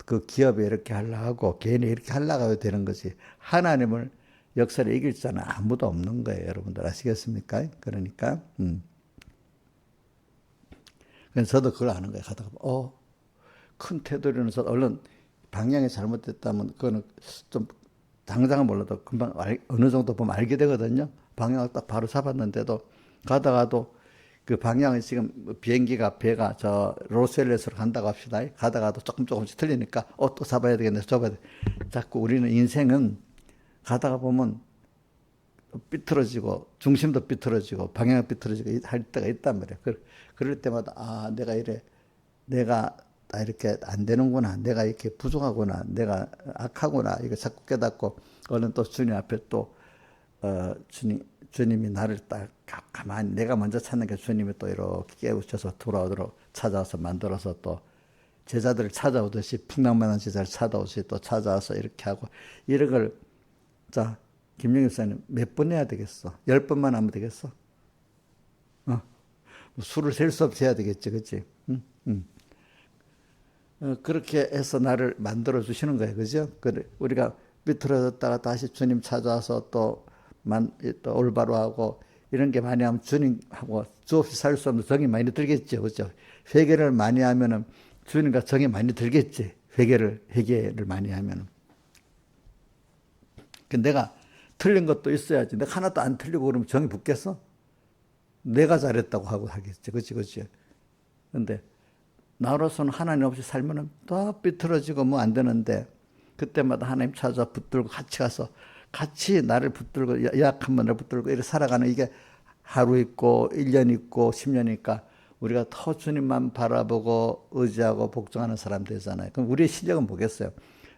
그 기업에 이렇게 하려고 하고 개인이 이렇게 하려고 해야 되는 거지. 하나님을 역사를 이길 자는 아무도 없는 거예요. 여러분들 아시겠습니까? 그러니까 그래서 저도 그걸 아는 거예요. 가다가 큰 테두리는 얼른 방향이 잘못됐다면 그거는 좀 당장은 몰라도 금방 어느 정도 보면 알게 되거든요. 방향을 딱 바로 잡았는데도 가다가도 그 방향이 지금 배가 저 로스앤젤레스로 간다고 합시다. 가다가도 조금씩 틀리니까 또 잡아야 되겠네. 잡아야 돼. 자꾸 우리는 인생은 가다가 보면 삐뚤어지고 중심도 삐뚤어지고 방향이 삐뚤어지고 할 때가 있단 말이야. 그럴 때마다 내가 이렇게 안 되는구나. 내가 이렇게 부족하구나. 내가 악하구나. 이거 자꾸 깨닫고 얼른 또 주님 앞에 또 주님이 나를 딱 가만히 내가 먼저 찾는 게 주님이 또 이렇게 깨우쳐서 돌아오도록 찾아와서 만들어서 또 제자들을 찾아오듯이 풍랑만한 제자를 찾아오듯이 또 찾아와서 이렇게 하고 이런 걸 자 김영희 목사님 몇 번 해야 되겠어? 10번만 하면 되겠어? 수를 셀 수 없이 해야 되겠지, 그렇지? 그렇게 해서 나를 만들어 주시는 거예요, 그죠? 우리가 비틀어졌다가 다시 주님 찾아와서 또 올바로 하고 이런 게 많이 하면 주님하고 주없이 살 수 없는 정이 많이 들겠죠, 그죠? 회개를 많이 하면은 주님과 정이 많이 들겠지. 회개를 많이 하면은. 내가 틀린 것도 있어야지. 내가 하나도 안 틀리고 그러면 정이 붙겠어? 내가 잘했다고 하고 하겠지. 그치. 근데 나로서는 하나님 없이 살면은 더 삐뚤어지고 뭐 안 되는데 그때마다 하나님 찾아 붙들고 같이 가서 같이 나를 붙들고 약한 나를 붙들고 이렇게 살아가는 이게 하루 있고 1년 있고 10년이니까 우리가 더 주님만 바라보고 의지하고 복종하는 사람 되잖아요. 그럼 우리의 실력은 뭐겠어요?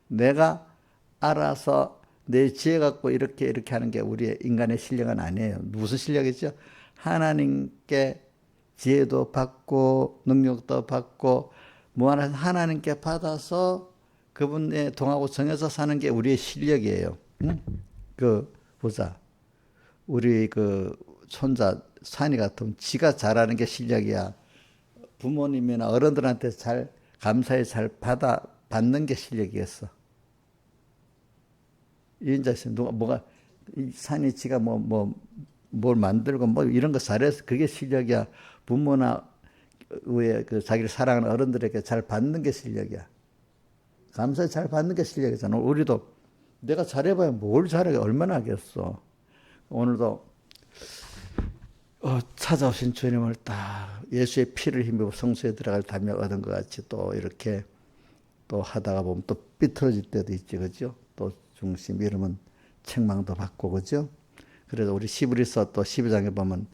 내가 알아서 내 지혜 갖고 이렇게 하는 게 우리의 인간의 실력은 아니에요. 무슨 실력이죠? 하나님께 지혜도 받고 능력도 받고 무한한 하나님께 받아서 그분의 동하고 정해서 사는 게 우리의 실력이에요. 응? 보자. 우리 손자 산이 같으면 지가 잘하는 게 실력이야. 부모님이나 어른들한테 잘 감사히 잘 받는 게 실력이었어. 이인자 씨 누가 뭐가 이 산이 지가 뭘 만들고 뭐 이런 거 잘해서 그게 실력이야. 부모나 왜 그 자기를 사랑하는 어른들에게 잘 받는 게 실력이야. 감사히 잘 받는 게 실력이잖아. 우리도 내가 잘해봐야 뭘 잘해 얼마나 하겠어. 오늘도 찾아오신 주님을 딱 예수의 피를 힘입어 성소에 들어갈 담력 얻은 것 같이 또 이렇게 또 하다가 보면 또 삐뚤어질 때도 있지, 그죠? 또 중심 이러면 책망도 받고, 그죠? 그래서 우리 시브리서 또 12장에 보면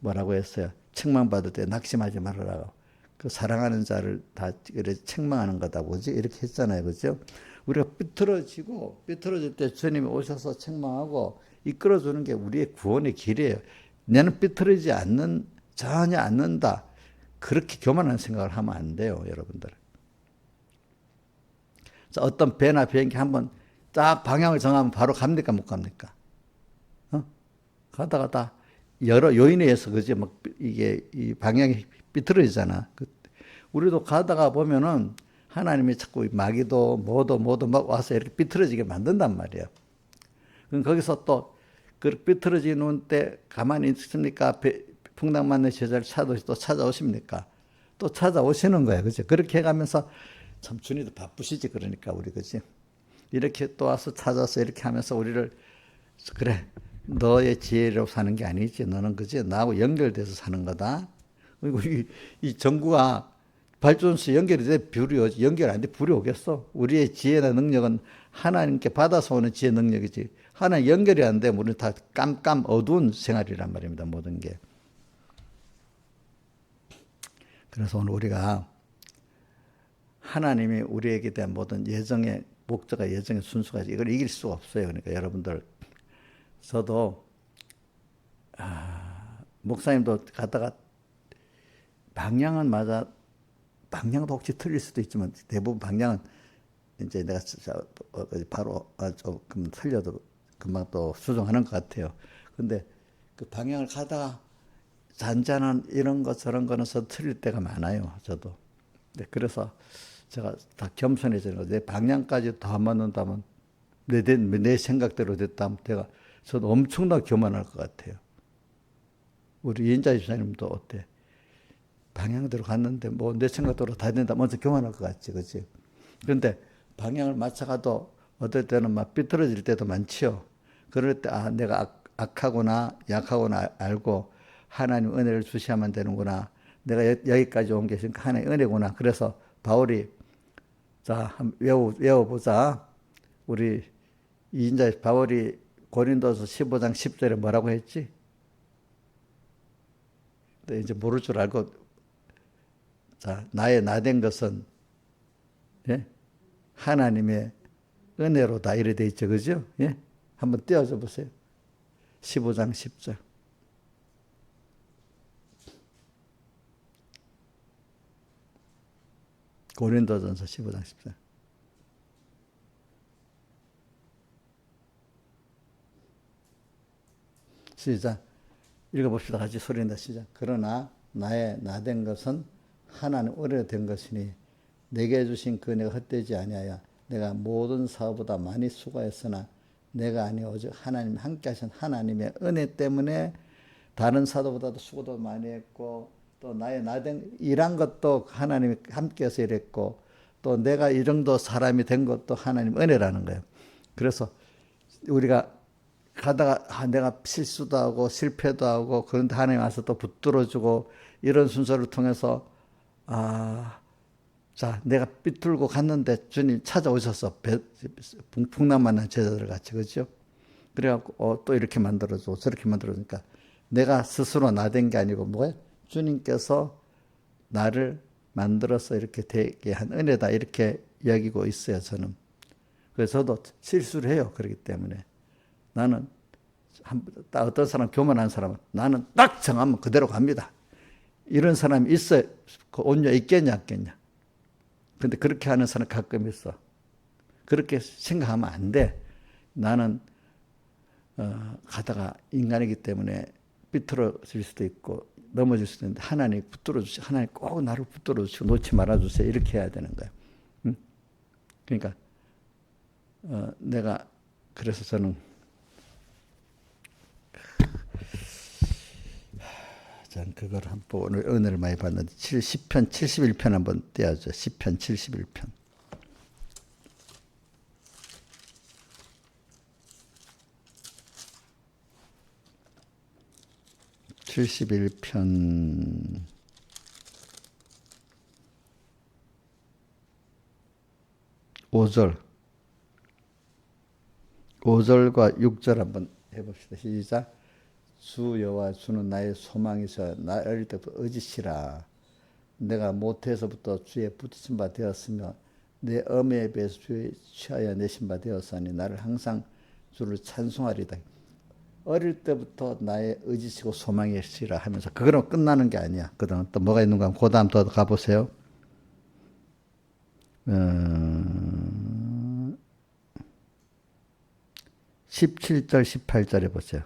뭐라고 했어요? 책망받을 때 낙심하지 말으라고. 그 사랑하는 자를 다 이렇게 책망하는 거다 보지? 이렇게 했잖아요, 그죠? 우리가 삐뚤어질 때 주님이 오셔서 책망하고 이끌어주는 게 우리의 구원의 길이에요. 내는 삐뚤어지지 전혀 않는다. 그렇게 교만한 생각을 하면 안 돼요, 여러분들. 어떤 배나 비행기 한번 딱 방향을 정하면 바로 갑니까, 못 갑니까? 가다가 다 여러 요인에 의해서, 그지? 막 이게 이 방향이 삐뚤어지잖아. 우리도 가다가 보면은 하나님이 자꾸 마귀도 뭐도 막 와서 이렇게 삐뚤어지게 만든단 말이에요. 그럼 거기서 또 그 삐뚤어지는 때 가만히 있습니까? 풍랑 맞는 제자를 또 찾아오십니까? 또 찾아오시는 거예요. 그죠? 그렇게 해가면서 참 주님도 바쁘시지, 그러니까 우리, 그지? 이렇게 또 와서 찾아서 이렇게 하면서 우리를, 그래, 너의 지혜로 사는 게 아니지. 너는, 그지? 나하고 연결돼서 사는 거다. 그리고 이 전구가 발전소 연결이 돼 불이 오지. 연결 안 돼 불이 오겠어. 우리의 지혜나 능력은 하나님께 받아서 오는 지혜 능력이지. 하나님 연결이 안 되면 우리는 다 깜깜 어두운 생활이란 말입니다. 모든 게. 그래서 오늘 우리가 하나님이 우리에게 대한 모든 예정의 목적과 예정의 순수가 이걸 이길 수가 없어요. 그러니까 여러분들, 저도 목사님도 가다가 방향은 맞아, 방향도 혹시 틀릴 수도 있지만 대부분 방향은 이제 내가 바로 조금 틀려도 금방 또 수정하는 것 같아요. 근데 그 방향을 가다가 잔잔한 이런 거 저런 거는 틀릴 때가 많아요. 저도. 네, 그래서 제가 다 겸손해지는 거죠. 내 방향까지 다 맞는다면 내 생각대로 됐다면 저도 엄청나게 교만할 것 같아요. 우리 이인자 집사님도 어때? 방향대로 갔는데 뭐 내 생각대로 다 된다 먼저 교만할 것 같지, 그렇지? 그런데 방향을 맞춰가도 어떨 때는 막 삐뚤어질 때도 많지요. 그럴 때 내가 악하구나 약하구나 알고 하나님 은혜를 주셔야만 되는구나. 내가 여기까지 온 게 하나님의 은혜구나. 그래서 바울이 자 한번 외워보자. 우리 이인자 바울이 고린도서 15장 10절에 뭐라고 했지? 이제 모를 줄 알고, 자, 나의 나된 것은, 예? 하나님의 은혜로다. 이래 돼 있죠. 그죠? 예? 한번 띄워줘 보세요. 15장 10절. 고린도전서 15장 10절. 시작. 읽어봅시다. 같이 소리낸다. 시작. 그러나 나의 나된 것은 하나님 은혜로 된 것이니 내게 주신 그 은혜가 헛되지 아니하여 내가 모든 사업보다 많이 수고했으나 내가 아니 오직 하나님 함께 하신 하나님의 은혜 때문에 다른 사도보다도 수고도 많이 했고 또 나의 나된 일한 것도 하나님이 함께해서 일했고 또 내가 이 정도 사람이 된 것도 하나님 은혜라는 거예요. 그래서 우리가 가다가 내가 실수도 하고 실패도 하고 그런데 하나님 와서 또 붙들어주고 이런 순서를 통해서 자 내가 삐뚤고 갔는데 주님 찾아오셔서 풍랑 만난 제자들 같이, 그렇죠? 그래갖고 또 이렇게 만들어주고 저렇게 만들어주니까 내가 스스로 나된 게 아니고 뭐예요? 주님께서 나를 만들어서 이렇게 되게 한 은혜다 이렇게 여기고 있어요. 저는. 그래서 저도 실수를 해요. 그렇기 때문에 나는 어떤 사람 교만한 사람은 나는 딱 정하면 그대로 갑니다. 이런 사람이 있어야 온유 있겠냐 없겠냐. 근데 그렇게 하는 사람 가끔 있어. 그렇게 생각하면 안 돼. 나는 가다가 인간이기 때문에 삐뚤어질 수도 있고 넘어질 수 있는데 하나님 붙들어 주시고 하나님 꼭 나를 붙들어 주시고 놓지 말아 주세요. 이렇게 해야 되는 거예요. 응? 그러니까 내가 그래서 저는 전 그걸 한번 오늘 은혜를 많이 받는데 10편 71편 한번 떼어줘. 10편 71편. 71편 5절 5절과 6절 한번 해봅시다. 시작. 주 여호와 주는 나의 소망이서 나 어릴 때부터 의지시라. 내가 모태에서부터 주의 부딪힌 바 되었으며 내 어미의 배에서 주의 취하여 내신 바 되었으니 나를 항상 주를 찬송하리다. 어릴 때부터 나의 의지시고 소망이시라 하면서 그거로 끝나는 게 아니야. 그다음 또 뭐가 있는가? 그 다음 더 가보세요. 17절 18절에 보세요.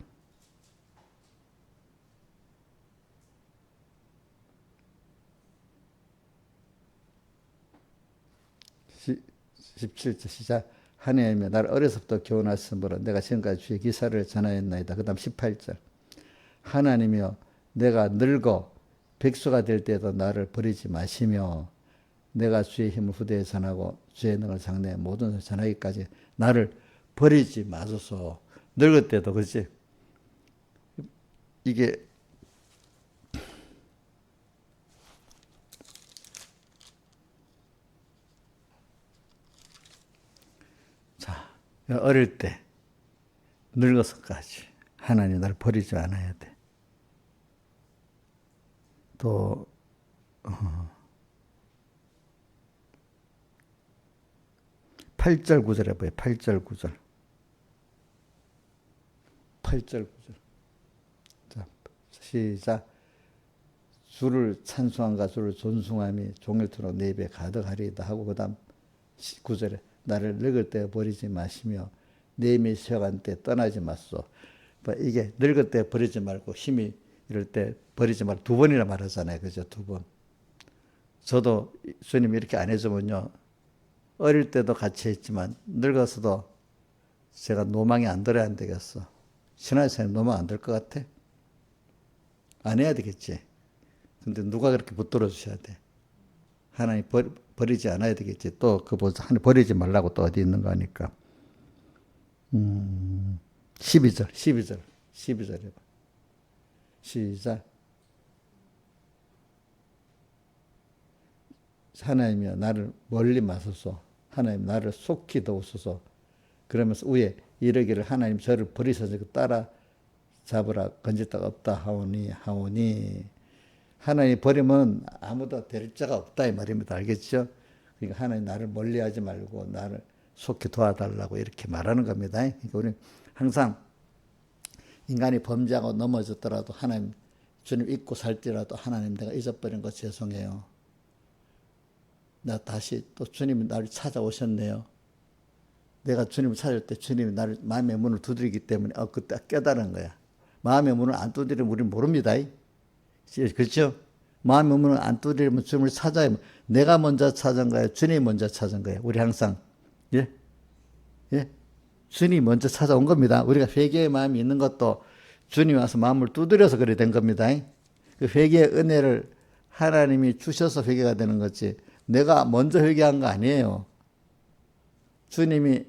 17절 시작. 하나님이여 나를 어려서부터 교훈하심으로 내가 지금까지 주의 기사를 전하였나이다. 그 다음 18절. 하나님이여 내가 늙어 백수가 될 때에도 나를 버리지 마시며 내가 주의 힘을 후대에 전하고 주의 능을 장래에 모든 전하기까지 나를 버리지 마소서. 늙을 때도 그렇지. 이게 자 어릴 때 늙어서까지 하나님 나를 버리지 않아야 돼. 또 8절 9절에 봐요. 8절 9절. 8절 9절. 자, 시작. 주를 찬송함과 주를 존숭함이 종일토록 내 입에 가득하리이다 하고 그 다음 9절에 나를 늙을 때 버리지 마시며 내 힘이 쉬어간 때 떠나지 마소. 이게 늙을 때 버리지 말고 힘이 이럴 때 버리지 말고 두 번이나 말하잖아요. 그죠? 두 번. 저도 주님이 이렇게 안 해주면요. 어릴 때도 같이 했지만 늙어서도 제가 노망이 안 들어야 안 되겠어. 신앙생활 노망 안 될 것 같아? 안 해야 되겠지. 근데 누가 그렇게 붙들어 주셔야 돼. 하나님 버리지 않아야 되겠지. 또 하나님 버리지 말라고 또 어디 있는 거 아니까. 12절 해봐. 시작. 하나님이여 나를 멀리 마소서. 하나님 나를 속히 도우소서. 그러면서 위에 이르기를 하나님 저를 버리셔서 따라 잡으라 건질 데가 없다 하오니 하나님 버리면 아무도 될 자가 없다 이 말입니다. 알겠죠? 그러니까 하나님 나를 멀리하지 말고 나를 속히 도와달라고 이렇게 말하는 겁니다. 그러니까 우리는 항상 인간이 범죄하고 넘어졌더라도 하나님 주님 잊고 살더라도 하나님 내가 잊어버린 거 죄송해요. 나 다시 또 주님이 나를 찾아오셨네요. 내가 주님을 찾을 때 주님이 나를 마음의 문을 두드리기 때문에 그때 깨달은 거야. 마음의 문을 안 두드리면 우리는 모릅니다. 그렇죠? 마음의 문을 안 두드리면 주님을 찾아야 내가 먼저 찾은 거예요. 주님이 먼저 찾은 거예요. 우리 항상 예? 주님이 먼저 찾아온 겁니다. 우리가 회개의 마음이 있는 것도 주님이 와서 마음을 두드려서 그래 된 겁니다. 그 회개의 은혜를 하나님이 주셔서 회개가 되는 거지 내가 먼저 회개한 거 아니에요. 주님이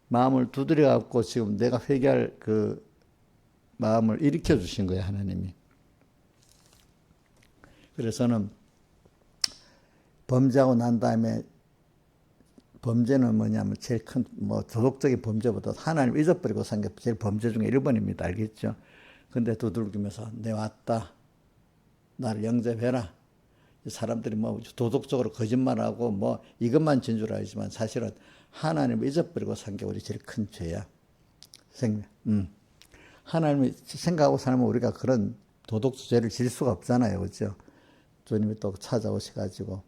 마음을 두드려 갖고 지금 내가 회개할 그 마음을 일으켜 주신 거예요, 하나님이. 그래서는 범죄하고 난 다음에 범죄는 뭐냐면 제일 큰 도덕적인 범죄보다 하나님 잊어버리고 산 게 제일 범죄 중에 1번입니다. 알겠죠? 근데 두들기면서 내 왔다. 나를 영접해라. 사람들이 도덕적으로 거짓말하고 이것만 진줄 알지만 사실은 하나님을 잊어버리고 산 게 우리 제일 큰 죄야. 하나님을 생각하고 살면 우리가 그런 도덕적 죄를 질 수가 없잖아요. 그렇죠? 주님이 또 찾아오셔가지고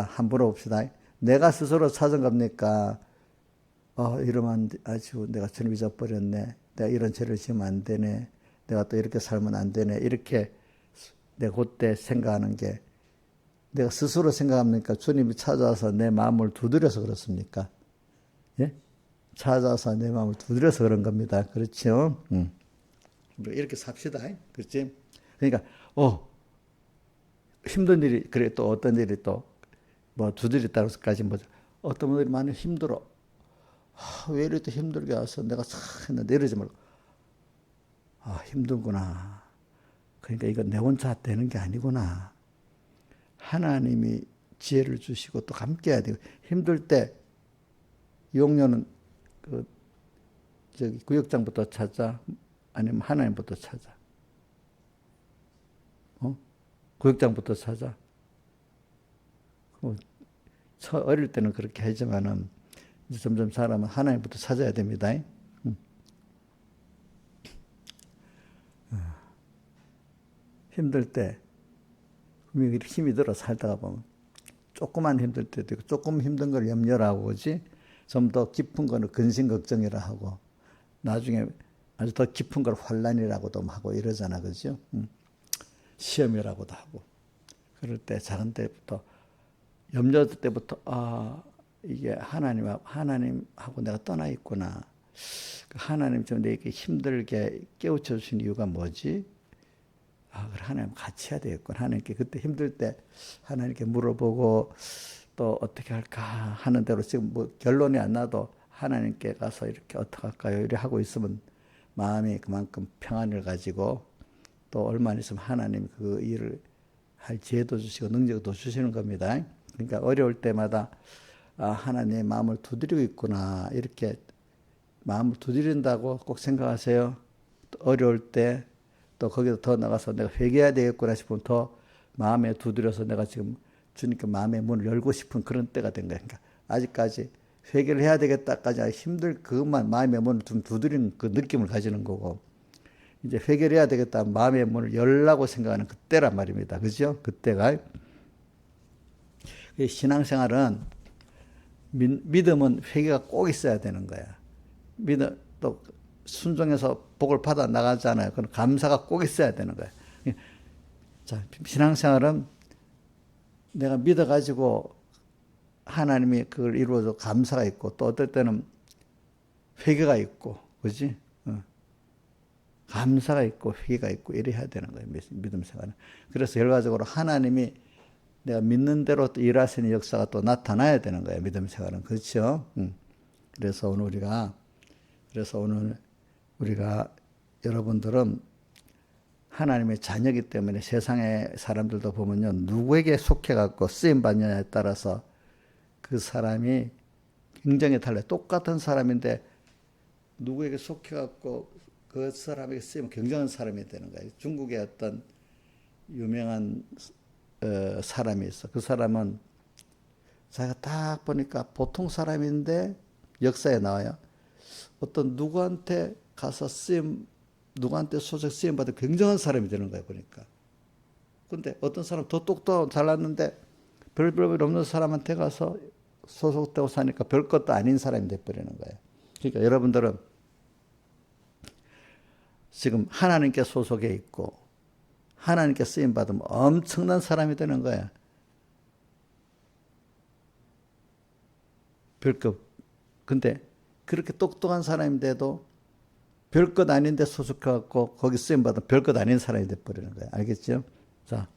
함부로 봅시다. 내가 스스로 찾은 겁니까? 이러면 아주 내가 주님 잊어버렸네. 내가 이런 죄를 지으면 안 되네. 내가 또 이렇게 살면 안 되네. 이렇게 내가 그때 생각하는 게 내가 스스로 생각합니까? 주님이 찾아와서 내 마음을 두드려서 그렇습니까? 예? 찾아와서 내 마음을 두드려서 그런 겁니다. 그렇죠? 이렇게 삽시다. 그렇지? 그러니까, 힘든 일이, 그래, 또 어떤 일이 또, 뭐, 두드렸다고까지 뭐, 어떤 분들이 많이 힘들어. 왜 이렇게 힘들게 와서 내가 싹 했는데 이러지 말고, 힘들구나. 그러니까 이거 내 혼자 되는 게 아니구나. 하나님이 지혜를 주시고 또 함께 해야 되고, 힘들 때, 용료는 구역장부터 찾아? 아니면 하나님부터 찾아? 구역장부터 찾아? 어릴 때는 그렇게 하지만은, 이제 점점 사람은 하나님부터 찾아야 됩니다. 힘들 때, 힘이 들어 살다가 보면, 조금만 힘들 때도 있고, 조금 힘든 걸 염려라고 하지, 좀 더 깊은 거는 근심 걱정이라 하고, 나중에 아주 더 깊은 걸 환난이라고도 하고 이러잖아, 그죠? 시험이라고도 하고. 그럴 때, 작은 때부터, 염려 때부터, 이게 하나님하고 내가 떠나 있구나. 하나님 좀 내게 힘들게 깨우쳐 주신 이유가 뭐지? 그래, 하나님 같이 해야 되겠구나. 하나님께 그때 힘들 때 하나님께 물어보고 또 어떻게 할까 하는 대로 지금 뭐 결론이 안 나도 하나님께 가서 이렇게 어떻게 할까요? 이렇게 하고 있으면 마음이 그만큼 평안을 가지고 또 얼마 있으면 하나님 그 일을 할 지혜도 주시고 능력도 주시는 겁니다. 그러니까 어려울 때마다 하나님의 마음을 두드리고 있구나. 이렇게 마음을 두드린다고 꼭 생각하세요. 어려울 때 또 거기서 더 나가서 내가 회개해야 되겠구나 싶으면 더 마음에 두드려서 내가 지금 주님께 마음의 문을 열고 싶은 그런 때가 된 거야. 그러니까 아직까지 회개를 해야 되겠다까지 힘들 그것만 마음의 문을 좀 두드리는 그 느낌을 가지는 거고 이제 회개를 해야 되겠다 마음의 문을 열라고 생각하는 그때란 말입니다. 그죠? 그때가 신앙생활은 믿음은 회개가 꼭 있어야 되는 거야. 믿음 또 순종해서 복을 받아 나가잖아요. 그럼 감사가 꼭 있어야 되는 거예요. 자, 신앙생활은 내가 믿어가지고 하나님이 그걸 이루어서 감사가 있고 또 어떨 때는 회개가 있고, 그지? 감사가 있고 회개가 있고 이래야 되는 거예요. 믿음 생활은. 그래서 결과적으로 하나님이 내가 믿는 대로 또 일하시는 역사가 또 나타나야 되는 거예요. 믿음 생활은. 그렇죠? 그래서 오늘 우리가 여러분들은 하나님의 자녀이기 때문에 세상의 사람들도 보면요. 누구에게 속해갖고 쓰임받느냐에 따라서 그 사람이 굉장히 달라요. 똑같은 사람인데 누구에게 속해갖고 그 사람에게 쓰이면 굉장한 사람이 되는 거예요. 중국의 어떤 유명한 사람이 있어. 그 사람은 자기가 딱 보니까 보통 사람인데 역사에 나와요. 어떤 누구한테 가서 누구한테 소속 쓰임 받아 굉장한 사람이 되는 거야 보니까. 근데 어떤 사람 더 똑똑하고 잘났는데 별별 없는 사람한테 가서 소속되고 사니까 별 것도 아닌 사람이 돼버리는 거예요. 그러니까 여러분들은 지금 하나님께 소속해 있고 하나님께 쓰임 받으면 엄청난 사람이 되는 거야. 별것. 근데 그렇게 똑똑한 사람인데도 별것 아닌데 소속해갖고 거기 쓰임받으면 별것 아닌 사람이 돼버리는 거예요. 알겠죠? 자,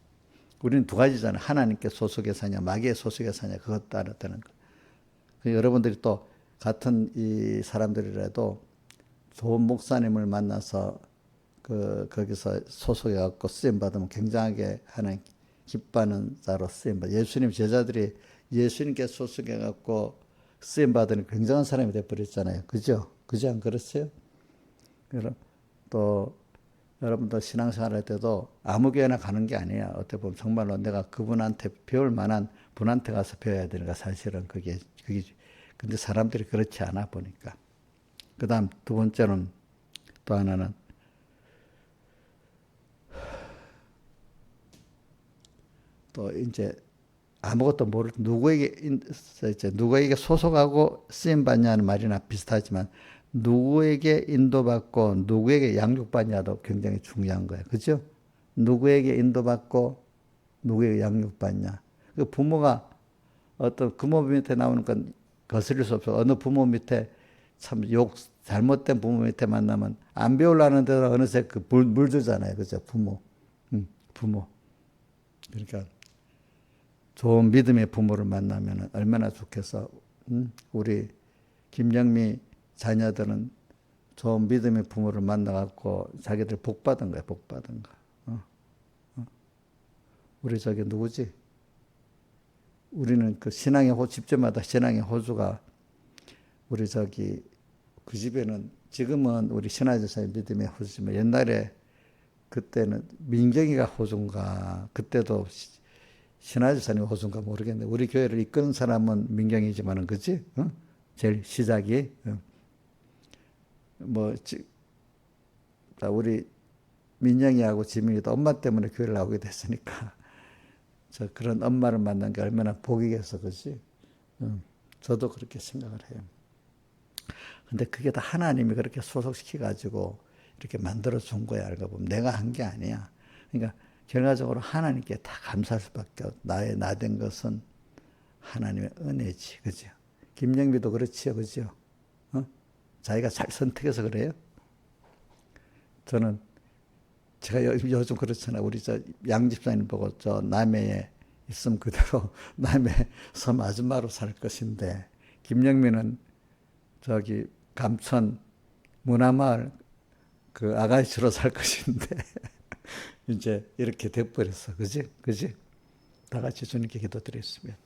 우리는 두 가지잖아요. 하나님께 소속해 사냐, 마귀에 소속해 사냐, 그것도 알았다는 거. 여러분들이 또 같은 이 사람들이라도 좋은 목사님을 만나서 거기서 소속해갖고 쓰임받으면 굉장하게 하나님 기뻐하는 자로 쓰임받아. 예수님 제자들이 예수님께 소속해갖고 쓰임받으니 굉장한 사람이 돼버렸잖아요. 그죠? 그지 안 그렇어요? 또 여러분들 신앙생활 할 때도 아무 교회나 가는 게 아니야. 어떻게 보면 정말로 내가 그분한테 배울 만한 분한테 가서 배워야 되는 거 사실은 그게 근데 사람들이 그렇지 않아 보니까. 그다음 두 번째는 또 하나는 또 이제 아무것도 누구에게 소속하고 쓰임 받냐는 말이나 비슷하지만 누구에게 인도받고 누구에게 양육받냐도 굉장히 중요한 거예요. 그죠? 누구에게 인도받고 누구에게 양육받냐. 그 부모가 어떤 부모 밑에 나오는 건 거스릴 수 없어. 어느 부모 밑에 참 잘못된 부모 밑에 만나면 안 배우려는 데도 어느새 그 물들잖아요. 그죠? 부모. 부모. 그러니까 좋은 믿음의 부모를 만나면 얼마나 좋겠어. 우리 김영미 자녀들은 좋은 믿음의 부모를 만나갖고 자기들 복 받은 거야, 복 받은 거. 우리 저기 누구지? 우리는 그 신앙의 집집마다 신앙의 호주가 우리 저기 그 집에는 지금은 우리 신화제사의 믿음의 호주지만 옛날에 그때는 민경이가 호주인가 그때도 신화제사님 호주인가 모르겠는데 우리 교회를 이끄는 사람은 민경이지만은 그지? 제일 시작이 우리 민영이하고 지민이도 엄마 때문에 교회를 나오게 됐으니까 저 그런 엄마를 만난 게 얼마나 복이겠어, 그지? 저도 그렇게 생각을 해요. 근데 그게 다 하나님이 그렇게 소속시켜가지고 이렇게 만들어준 거야, 알고 보면. 내가 한 게 아니야. 그러니까 결과적으로 하나님께 다 감사할 수밖에 없어. 나 된 것은 하나님의 은혜지, 그죠? 김영미도 그렇지요, 그죠? 자기가 잘 선택해서 그래요? 저는 제가 요즘 그렇잖아요. 우리 저 양집사님 보고 저 남해에 있으면 그대로 남해 섬 아줌마로 살 것인데 김영미는 저기 감천 문화마을 그 아가씨로 살 것인데 이제 이렇게 돼버렸어. 그지? 그지? 다 같이 주님께 기도드렸습니다.